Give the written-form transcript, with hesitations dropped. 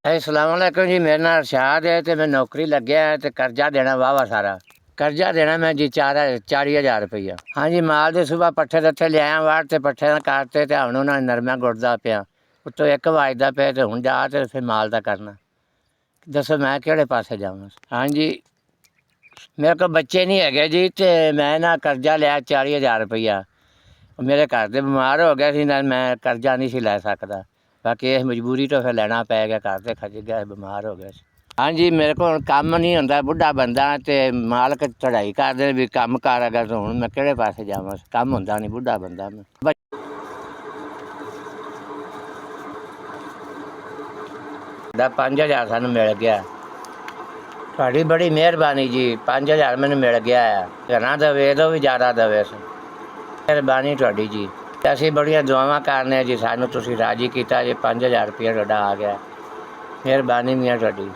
अस्सलाम वालेकुम जी। मेरा नाम अरशाद है तो मैं नौकरी लग्या है तो कर्जा देना वाहवा सारा कर्जा देना मैं जी 40,000 रुपया। हाँ जी, माल दे सुबह पट्ठे दत्थे लिया वाड़ ते पट्ठे काटते तो हुण उन्होंने नरमा गुड़दा पिया उत्तों 1 वजदा पे तो हुण जा तो फिर माल दा करना। दसो मैं किहड़े पासे जावां। हाँ जी, मेरे को बच्चे नहीं है जी तो मैं ना कर्जा लिया 40,000 रुपया। मेरे घर दे बीमार हो गए सी ना, मैं कर्जा नहीं सी लै सकदा। बाकी इस मजबूरी तो फिर लेना पै गया, घर दे खच गए, बीमार हो गए। हाँ जी, मेरे को काम नहीं होंदा, बुढ़ा बंदा ते मालक चढ़ाई करदे भी कम कर अगर तो हुण मैं किहड़े पासे जावां, कम होंदा नहीं, बुढ़ा बंदा मैं। 5,000 सानूं मिल गया। ਤੁਹਾਡੀ ਬੜੀ ਮਿਹਰਬਾਨੀ ਜੀ। 5,000 ਮੈਨੂੰ ਮਿਲ ਗਿਆ ਆ। ਘਣਾ ਦੇਵੇ ਇਹਦੋਂ ਵੀ ਜ਼ਿਆਦਾ ਦੇਵੇ। ਮਿਹਰਬਾਨੀ ਤੁਹਾਡੀ ਜੀ। ਅਸੀਂ ਬੜੀਆਂ ਦੁਆਵਾਂ ਕਰਨੇ ਜੀ, ਸਾਨੂੰ ਤੁਸੀਂ ਰਾਜੀ ਕੀਤਾ ਜੀ। 5,000 ਰੁਪਇਆ ਤੁਹਾਡਾ ਆ ਗਿਆ। ਮਿਹਰਬਾਨੀ ਮੀਆਂ ਤੁਹਾਡੀ।